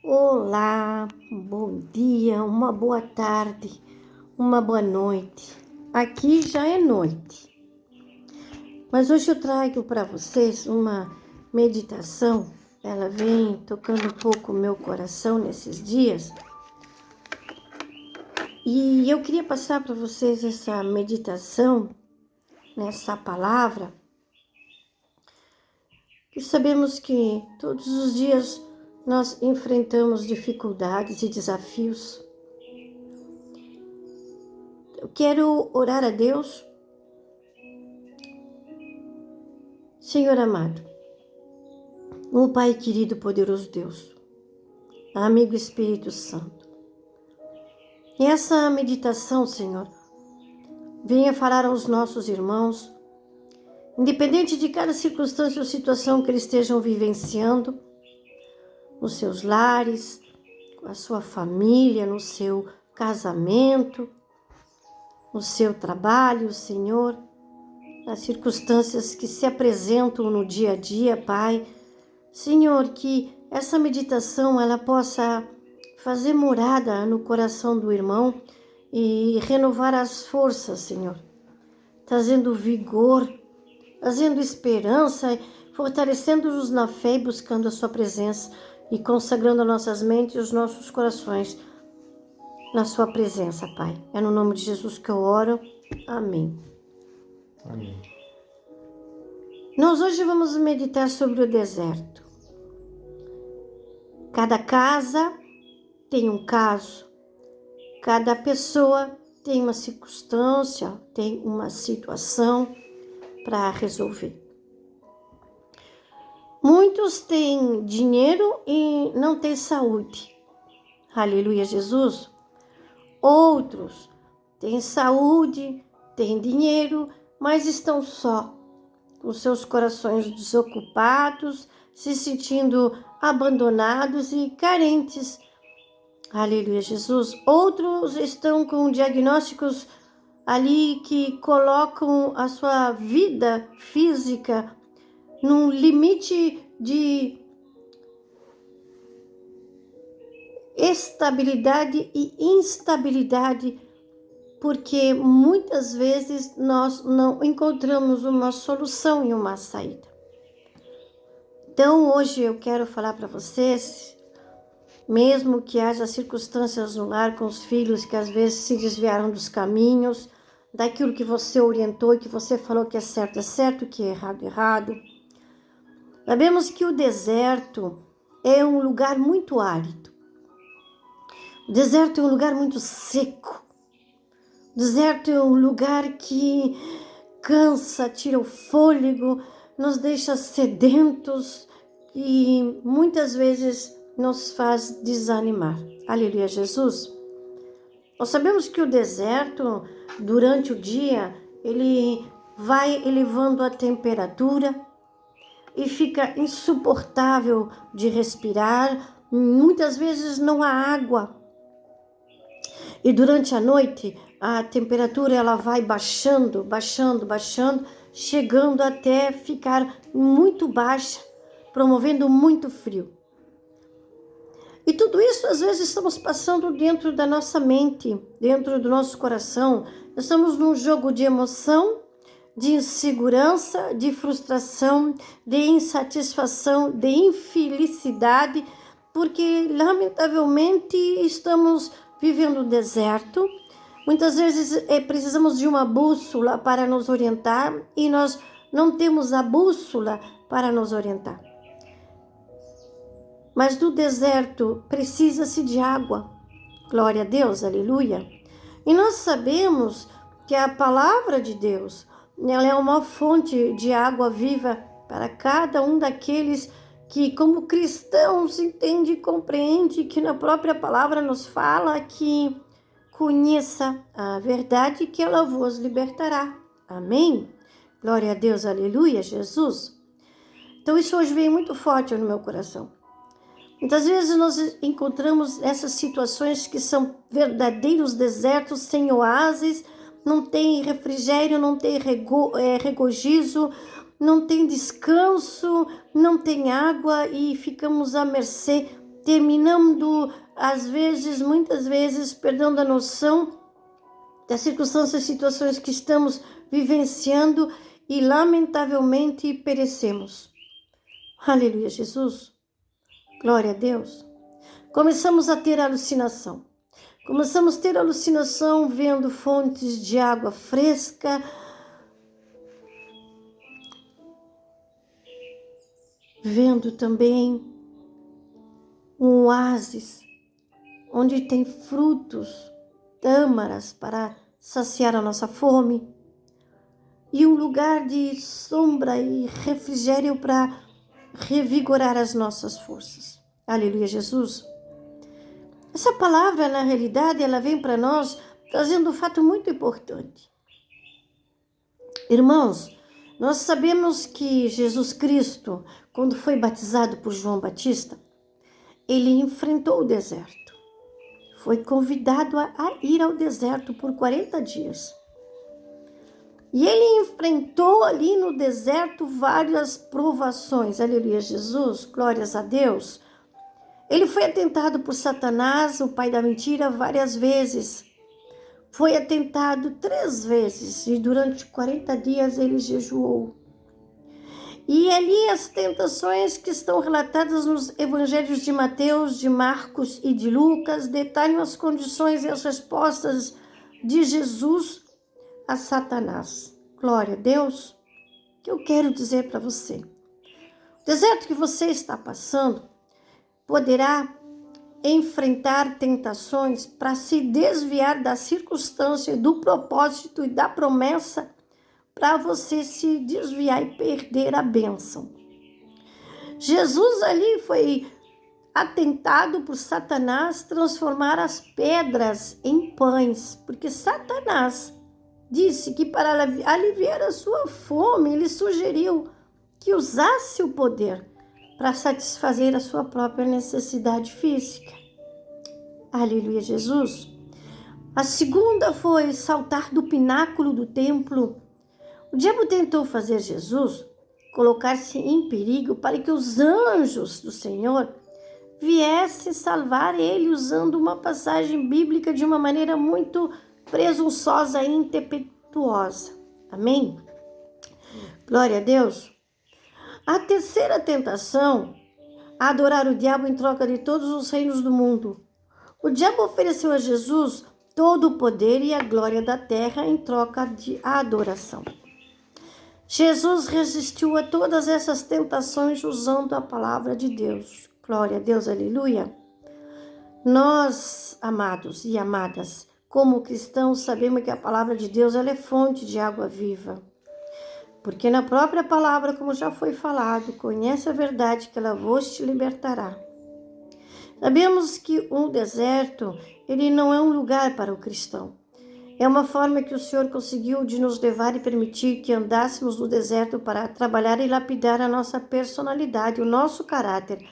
Olá, bom dia, uma boa tarde, uma boa noite. Aqui já é noite, mas hoje eu trago para vocês uma meditação. Ela vem tocando um pouco o meu coração nesses dias. E eu queria passar para vocês essa meditação, nessa palavra, que sabemos que todos os dias nós enfrentamos dificuldades e desafios. Eu quero orar a Deus. Senhor amado, o Pai querido, poderoso Deus, amigo Espírito Santo, e essa meditação, Senhor, venha falar aos nossos irmãos, independente de cada circunstância ou situação que eles estejam vivenciando, nos seus lares, com a sua família, no seu casamento, no seu trabalho, Senhor, nas circunstâncias que se apresentam no dia a dia, Pai. Senhor, que essa meditação ela possa fazer morada no coração do irmão e renovar as forças, Senhor, trazendo vigor, trazendo esperança, fortalecendo-nos na fé e buscando a sua presença e consagrando as nossas mentes e os nossos corações na sua presença, Pai. É no nome de Jesus que eu oro. Amém. Amém. Nós hoje vamos meditar sobre o deserto. Cada casa tem um caso, cada pessoa tem uma circunstância, tem uma situação para resolver. Muitos têm dinheiro e não têm saúde. Aleluia, Jesus. Outros têm saúde, têm dinheiro, mas estão só, com seus corações desocupados, se sentindo abandonados e carentes. Aleluia, Jesus. Outros estão com diagnósticos ali que colocam a sua vida física num limite de estabilidade e instabilidade, porque muitas vezes nós não encontramos uma solução e uma saída. Então, hoje eu quero falar para vocês, mesmo que haja circunstâncias no lar com os filhos que às vezes se desviaram dos caminhos, daquilo que você orientou e que você falou que é certo, que é errado. Sabemos que o deserto é um lugar muito árido. O deserto é um lugar muito seco. O deserto é um lugar que cansa, tira o fôlego, nos deixa sedentos e muitas vezes nos faz desanimar. Aleluia, Jesus. Nós sabemos que o deserto, durante o dia, ele vai elevando a temperatura e fica insuportável de respirar. Muitas vezes não há água. E durante a noite, a temperatura ela vai baixando, chegando até ficar muito baixa, promovendo muito frio. E tudo isso, às vezes, estamos passando dentro da nossa mente, dentro do nosso coração. Estamos num jogo de emoção, de insegurança, de frustração, de insatisfação, de infelicidade, porque, lamentavelmente, estamos vivendo um deserto. Muitas vezes precisamos de uma bússola para nos orientar e nós não temos a bússola para nos orientar. Mas do deserto precisa-se de água. Glória a Deus, aleluia. E nós sabemos que a palavra de Deus, ela é uma fonte de água viva para cada um daqueles que, como cristãos, entende e compreende que na própria palavra nos fala que conheça a verdade que ela vos libertará. Amém? Glória a Deus, aleluia, Jesus. Então isso hoje veio muito forte no meu coração. Muitas vezes nós encontramos essas situações que são verdadeiros desertos, sem oásis, não tem refrigério, não tem regozijo, não tem descanso, não tem água e ficamos à mercê terminando, muitas vezes, perdendo a noção das circunstâncias e situações que estamos vivenciando e, lamentavelmente, perecemos. Aleluia, Jesus. Glória a Deus. Começamos a ter alucinação. Começamos a ter alucinação vendo fontes de água fresca, vendo também um oásis onde tem frutos, tâmaras para saciar a nossa fome e um lugar de sombra e refrigério para revigorar as nossas forças. Aleluia, Jesus. Essa palavra, na realidade, ela vem para nós trazendo um fato muito importante. Irmãos, nós sabemos que Jesus Cristo, quando foi batizado por João Batista, ele enfrentou o deserto. Foi convidado a ir ao deserto por 40 dias. E ele enfrentou ali no deserto várias provações. Aleluia, Jesus, glórias a Deus. Ele foi atentado por Satanás, o pai da mentira, várias vezes. Foi atentado 3 vezes e durante 40 dias ele jejuou. E ali as tentações que estão relatadas nos evangelhos de Mateus, de Marcos e de Lucas detalham as condições e as respostas de Jesus a Satanás. Glória a Deus. O que eu quero dizer para você? O deserto que você está passando poderá enfrentar tentações para se desviar da circunstância, do propósito e da promessa, para você se desviar e perder a bênção. Jesus ali foi atentado por Satanás transformar as pedras em pães, porque Satanás disse que para aliviar a sua fome, ele sugeriu que usasse o poder para satisfazer a sua própria necessidade física. Aleluia, Jesus. A segunda foi saltar do pináculo do templo. O diabo tentou fazer Jesus colocar-se em perigo para que os anjos do Senhor viessem salvar ele, usando uma passagem bíblica de uma maneira muito presunçosa e impetuosa. Amém? Glória a Deus. A terceira tentação, adorar o diabo em troca de todos os reinos do mundo. O diabo ofereceu a Jesus todo o poder e a glória da terra em troca de adoração. Jesus resistiu a todas essas tentações usando a palavra de Deus. Glória a Deus, aleluia. Nós, amados e amadas, como cristãos, sabemos que a palavra de Deus ela é fonte de água viva. Porque na própria palavra, como já foi falado, conhece a verdade que ela vos te libertará. Sabemos que um deserto, ele não é um lugar para o cristão. É uma forma que o Senhor conseguiu de nos levar e permitir que andássemos no deserto para trabalhar e lapidar a nossa personalidade, o nosso caráter.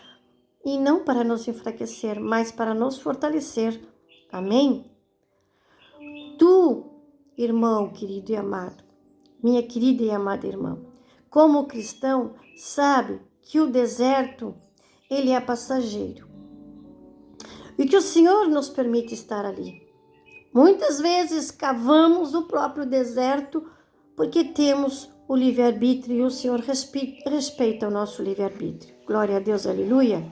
E não para nos enfraquecer, mas para nos fortalecer. Amém? Tu, irmão querido e amado, minha querida e amada irmã, como cristão, sabe que o deserto, ele é passageiro. E que o Senhor nos permite estar ali. Muitas vezes cavamos o próprio deserto porque temos o livre-arbítrio e o Senhor respeita o nosso livre-arbítrio. Glória a Deus, aleluia.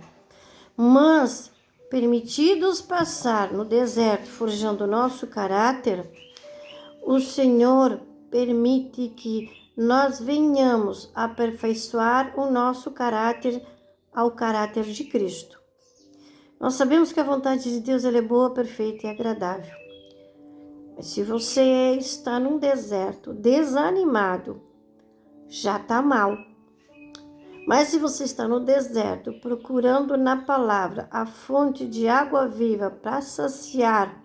Mas, permitidos passar no deserto forjando o nosso caráter, o Senhor permite que nós venhamos aperfeiçoar o nosso caráter ao caráter de Cristo. Nós sabemos que a vontade de Deus ela é boa, perfeita e agradável. Mas se você está num deserto desanimado, já está mal. Mas se você está no deserto procurando na palavra a fonte de água viva para saciar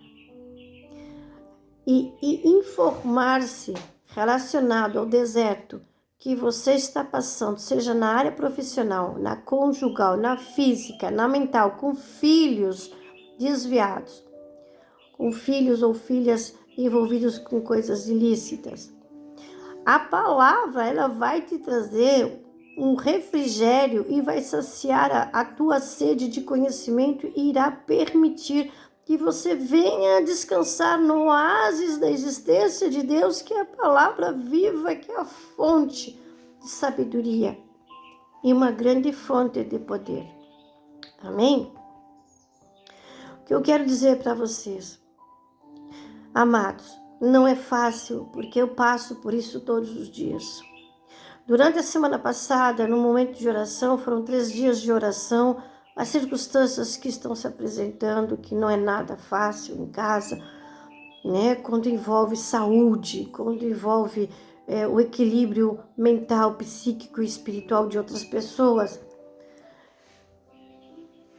e informar-se relacionado ao deserto que você está passando, seja na área profissional, na conjugal, na física, na mental, com filhos desviados, com filhos ou filhas envolvidos com coisas ilícitas. A palavra, ela vai te trazer um refrigério e vai saciar a tua sede de conhecimento e irá permitir que você venha descansar no oásis da existência de Deus, que é a palavra viva, que é a fonte de sabedoria e uma grande fonte de poder. Amém? O que eu quero dizer para vocês, amados, não é fácil, porque eu passo por isso todos os dias. Durante a semana passada, no momento de oração, foram 3 dias de oração, as circunstâncias que estão se apresentando, que não é nada fácil em casa, né? Quando envolve saúde, quando envolve o equilíbrio mental, psíquico e espiritual de outras pessoas,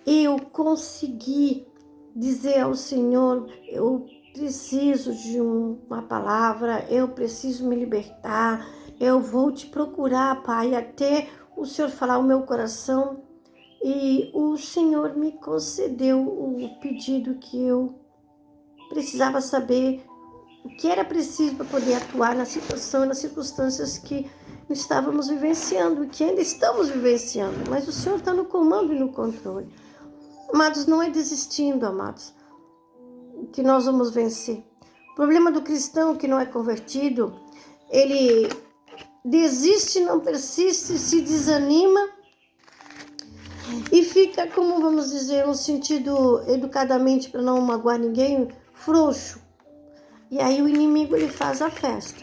eu consegui dizer ao Senhor, eu preciso de uma palavra, eu preciso me libertar, eu vou te procurar, Pai, até o Senhor falar o meu coração. E o Senhor me concedeu o pedido que eu precisava saber, o que era preciso para poder atuar na situação e nas circunstâncias que estávamos vivenciando, e que ainda estamos vivenciando. Mas o Senhor está no comando e no controle. Amados, não é desistindo, amados, que nós vamos vencer. O problema do cristão que não é convertido, ele desiste, não persiste, se desanima e fica, como vamos dizer, no sentido educadamente, para não magoar ninguém, frouxo. E aí o inimigo ele faz a festa.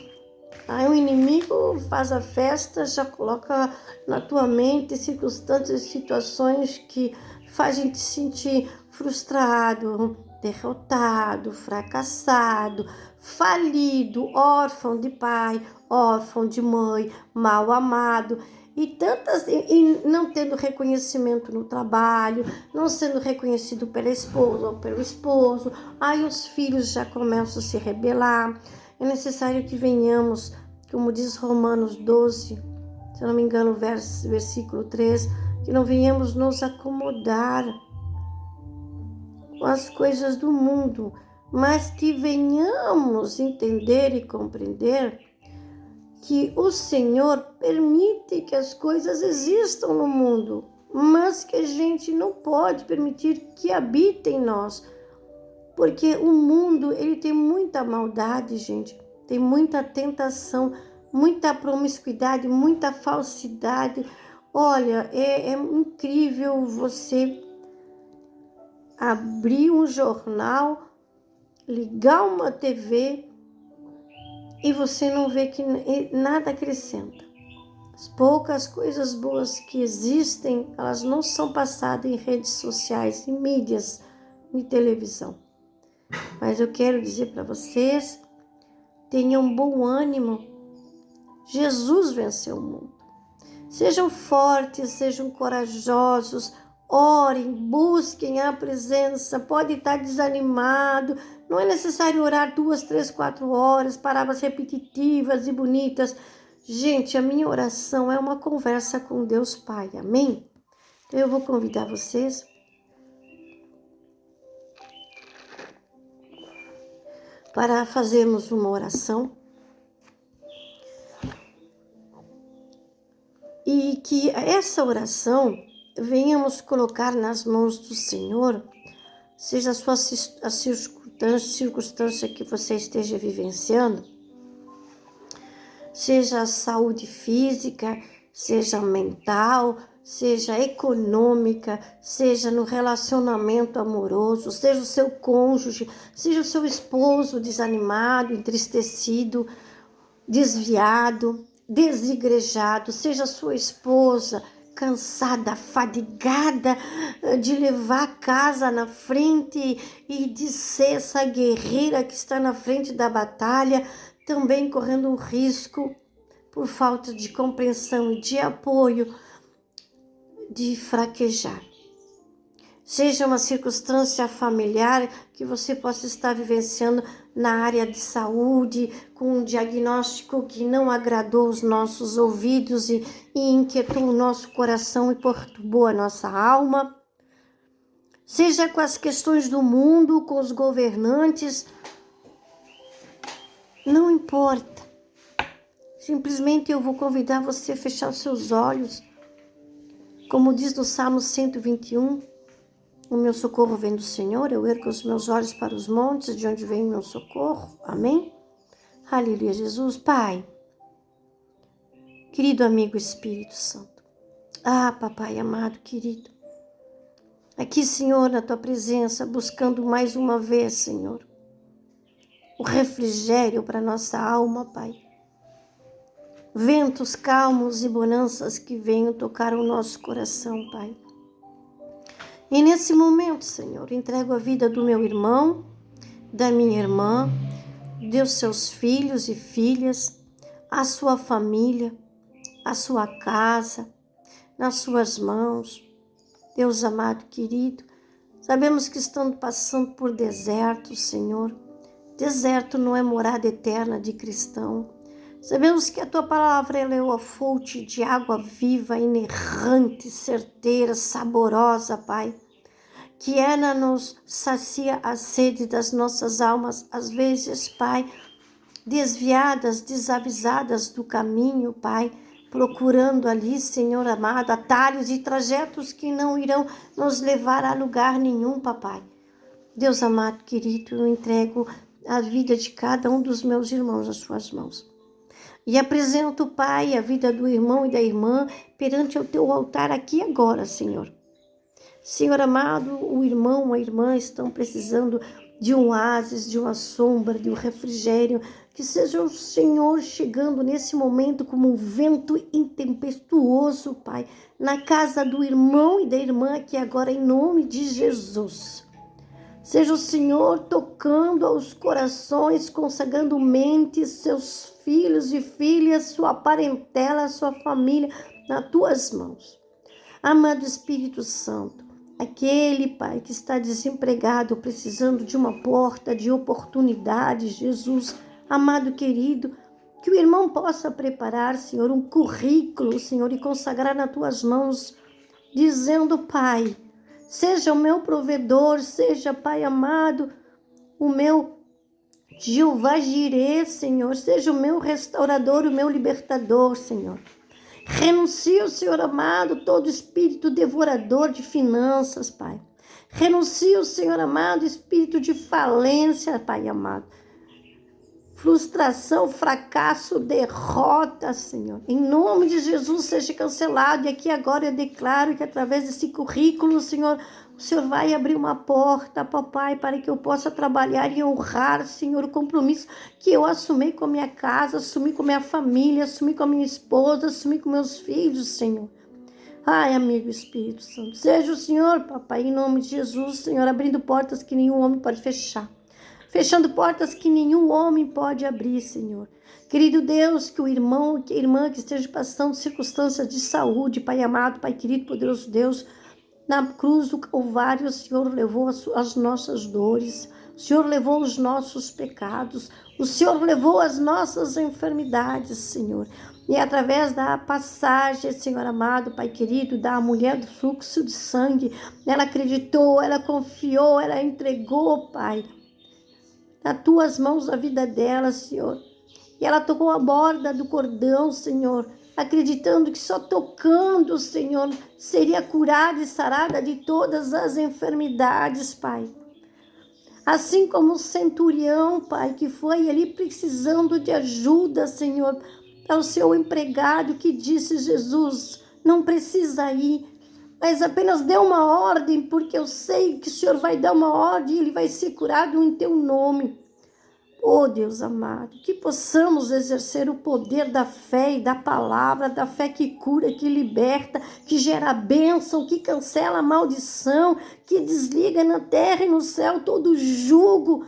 Aí o inimigo faz a festa, já coloca na tua mente circunstâncias, situações que faz a gente se sentir frustrado, derrotado, fracassado, falido, órfão de pai, órfão de mãe, mal amado. E não tendo reconhecimento no trabalho, não sendo reconhecido pela esposa ou pelo esposo, aí os filhos já começam a se rebelar. É necessário que venhamos, como diz Romanos 12, se eu não me engano, versículo 3, que não venhamos nos acomodar com as coisas do mundo, mas que venhamos entender e compreender que o Senhor permite que as coisas existam no mundo, mas que a gente não pode permitir que habitem em nós, porque o mundo ele tem muita maldade, gente, tem muita tentação, muita promiscuidade, muita falsidade. Olha, é incrível você abrir um jornal, ligar uma TV e você não vê que nada acrescenta. As poucas coisas boas que existem, elas não são passadas em redes sociais, em mídias, em televisão. Mas eu quero dizer para vocês, tenham bom ânimo. Jesus venceu o mundo. Sejam fortes, sejam corajosos, orem, busquem a presença. Pode estar desanimado, não é necessário orar 2, 3, 4 horas, palavras repetitivas e bonitas. Gente, a minha oração é uma conversa com Deus Pai, amém? Então eu vou convidar vocês para fazermos uma oração e que essa oração venhamos colocar nas mãos do Senhor, seja a circunstância que você esteja vivenciando, seja a saúde física, seja mental, seja econômica, seja no relacionamento amoroso, seja o seu cônjuge, seja o seu esposo desanimado, entristecido, desviado, desigrejado, seja a sua esposa cansada, fadigada de levar a casa na frente e de ser essa guerreira que está na frente da batalha, também correndo um risco por falta de compreensão e de apoio, de fraquejar. Seja uma circunstância familiar que você possa estar vivenciando na área de saúde, com um diagnóstico que não agradou os nossos ouvidos e inquietou o nosso coração e perturbou a nossa alma. Seja com as questões do mundo, com os governantes, não importa. Simplesmente eu vou convidar você a fechar os seus olhos Como diz no Salmo 121, o meu socorro vem do Senhor, eu ergo os meus olhos para os montes, de onde vem o meu socorro. Amém? Aleluia, Jesus. Pai, querido amigo Espírito Santo. Ah, papai amado, querido. Aqui, Senhor, na tua presença, buscando mais uma vez, Senhor, o refrigério para nossa alma, Pai. Ventos calmos e bonanças que venham tocar o nosso coração, Pai. E nesse momento, Senhor, entrego a vida do meu irmão, da minha irmã, dos seus filhos e filhas, a sua família, a sua casa, nas suas mãos. Deus amado, querido, sabemos que estamos passando por deserto, Senhor. Deserto não é morada eterna de cristão. Sabemos que a tua palavra ela é uma fonte de água viva, inerrante, certeira, saborosa, Pai. Que ela nos sacia a sede das nossas almas, às vezes, Pai, desviadas, desavisadas do caminho, Pai, procurando ali, Senhor amado, atalhos e trajetos que não irão nos levar a lugar nenhum, papai. Deus amado, querido, eu entrego a vida de cada um dos meus irmãos às suas mãos. E apresento, Pai, a vida do irmão e da irmã perante o teu altar aqui agora, Senhor. Senhor amado, o irmão, a irmã estão precisando de um oásis, de uma sombra, de um refrigério, que seja o Senhor chegando nesse momento como um vento intempestuoso, Pai, na casa do irmão e da irmã aqui agora, em nome de Jesus. Seja o Senhor tocando aos corações, consagrando mentes, seus filhos e filhas, sua parentela, sua família, nas tuas mãos. Amado Espírito Santo, aquele, Pai, que está desempregado, precisando de uma porta de oportunidade, Jesus, amado querido, que o irmão possa preparar, Senhor, um currículo, Senhor, e consagrar nas tuas mãos, dizendo, Pai, seja o meu provedor, seja, Pai amado, o meu Jeová Jirê, Senhor, seja o meu restaurador, o meu libertador, Senhor. Renuncio, Senhor amado, todo espírito devorador de finanças, Pai. Renuncio, Senhor amado, espírito de falência, Pai amado. Frustração, fracasso, derrota, Senhor. Em nome de Jesus seja cancelado. E aqui agora eu declaro que através desse currículo, Senhor, o Senhor vai abrir uma porta, papai, para que eu possa trabalhar e honrar, Senhor, o compromisso que eu assumi com a minha casa, assumi com a minha família, assumi com a minha esposa, assumi com meus filhos, Senhor. Ai, amigo Espírito Santo, seja o Senhor, papai, em nome de Jesus, Senhor, abrindo portas que nenhum homem pode fechar. Fechando portas que nenhum homem pode abrir, Senhor. Querido Deus, que o irmão, que a irmã que esteja passando circunstâncias de saúde, Pai amado, Pai querido, poderoso Deus, na cruz do Calvário, o Senhor levou as nossas dores, o Senhor levou os nossos pecados, o Senhor levou as nossas enfermidades, Senhor. E através da passagem, Senhor amado, Pai querido, da mulher do fluxo de sangue, ela acreditou, ela confiou, ela entregou, Pai, nas tuas mãos a vida dela, Senhor. E ela tocou a borda do cordão, Senhor, acreditando que só tocando, Senhor, seria curada e sarada de todas as enfermidades, Pai. Assim como o centurião, Pai, que foi ali precisando de ajuda, Senhor, ao seu empregado que disse, Jesus, não precisa ir, mas apenas dê uma ordem, porque eu sei que o Senhor vai dar uma ordem e ele vai ser curado em teu nome. Oh, Deus amado, que possamos exercer o poder da fé e da palavra, da fé que cura, que liberta, que gera bênção, que cancela a maldição, que desliga na terra e no céu todo jugo,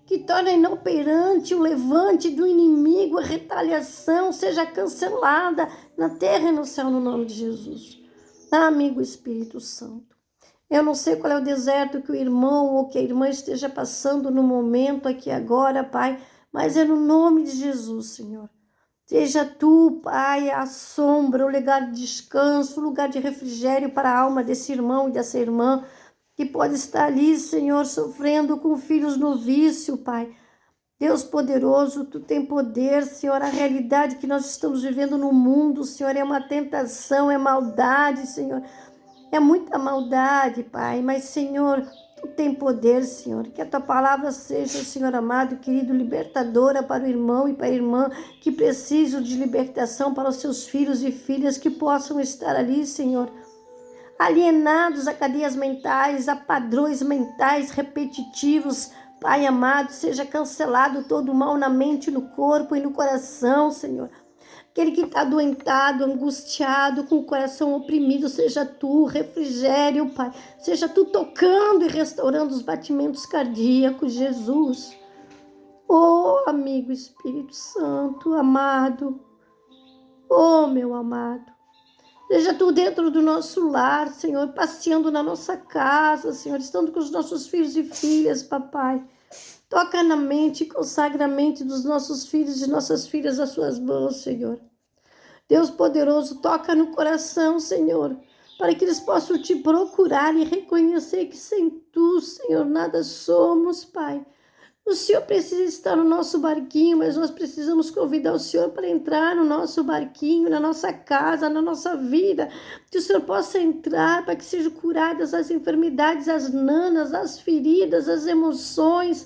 que torna inoperante o levante do inimigo, a retaliação seja cancelada na terra e no céu, no nome de Jesus. Amigo Espírito Santo, eu não sei qual é o deserto que o irmão ou que a irmã esteja passando no momento aqui agora, Pai, mas é no nome de Jesus, Senhor. Seja tu, Pai, a sombra, o lugar de descanso, o lugar de refrigério para a alma desse irmão e dessa irmã que pode estar ali, Senhor, sofrendo com filhos no vício, Pai. Deus poderoso, tu tem poder, Senhor, a realidade que nós estamos vivendo no mundo, Senhor, é uma tentação, é maldade, Senhor. É muita maldade, Pai, mas, Senhor, Tu tem poder, Senhor. Que a Tua palavra seja, Senhor amado, querido, libertadora para o irmão e para a irmã que precisam de libertação para os seus filhos e filhas que possam estar ali, Senhor, alienados a cadeias mentais, a padrões mentais repetitivos. Pai amado, seja cancelado todo o mal na mente, no corpo e no coração, Senhor. Aquele que está adoentado, angustiado, com o coração oprimido, seja Tu, refrigério, Pai. Seja Tu tocando e restaurando os batimentos cardíacos, Jesus. Oh, amigo Espírito Santo, amado. Oh, meu amado. Seja Tu dentro do nosso lar, Senhor, passeando na nossa casa, Senhor, estando com os nossos filhos e filhas, papai. Toca na mente e consagra a mente dos nossos filhos e nossas filhas às Suas mãos, Senhor. Deus poderoso, toca no coração, Senhor, para que eles possam Te procurar e reconhecer que sem Tu, Senhor, nada somos, Pai. O Senhor precisa estar no nosso barquinho, mas nós precisamos convidar o Senhor para entrar no nosso barquinho, na nossa casa, na nossa vida. Que o Senhor possa entrar para que sejam curadas as enfermidades, as nanas, as feridas, as emoções.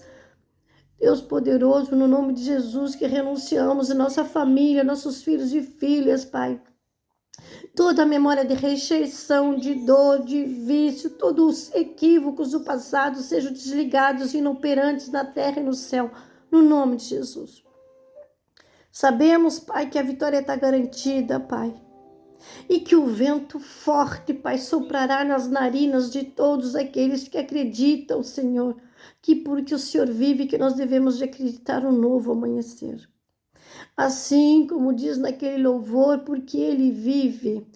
Deus poderoso, no nome de Jesus, que renunciamos a nossa família, nossos filhos e filhas, Pai. Toda a memória de rejeição, de dor, de vício, todos os equívocos do passado sejam desligados e inoperantes na terra e no céu, no nome de Jesus. Sabemos, Pai, que a vitória está garantida, Pai, e que o vento forte, Pai, soprará nas narinas de todos aqueles que acreditam, Senhor, que porque o Senhor vive, que nós devemos de acreditar no novo amanhecer. Assim como diz naquele louvor, porque Ele vive,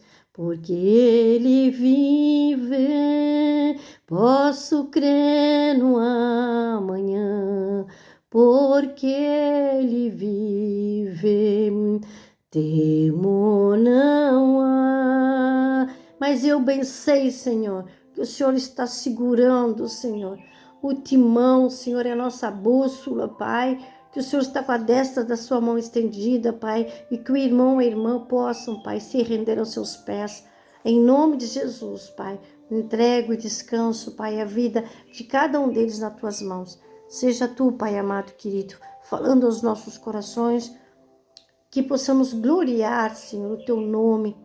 posso crer no amanhã, porque Ele vive, temor não há. Mas eu bem sei, Senhor, que o Senhor está segurando, Senhor, o timão, Senhor, é a nossa bússola, Pai. Que o Senhor está com a destra da sua mão estendida, Pai, e que o irmão e a irmã possam, Pai, se render aos seus pés. Em nome de Jesus, Pai, entrego e descanso, Pai, a vida de cada um deles nas Tuas mãos. Seja Tu, Pai amado, querido, falando aos nossos corações, que possamos gloriar, Senhor, o Teu nome,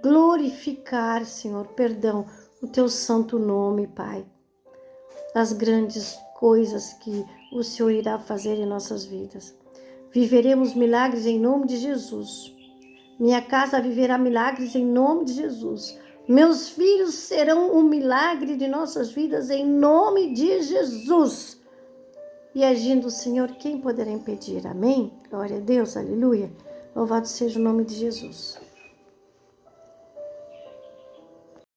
glorificar, Senhor, o Teu santo nome, Pai. As grandes coisas que o Senhor irá fazer em nossas vidas. Viveremos milagres em nome de Jesus. Minha casa viverá milagres em nome de Jesus. Meus filhos serão um milagre de nossas vidas em nome de Jesus. E agindo o Senhor, quem poderá impedir? Amém? Glória a Deus, aleluia. Louvado seja o nome de Jesus.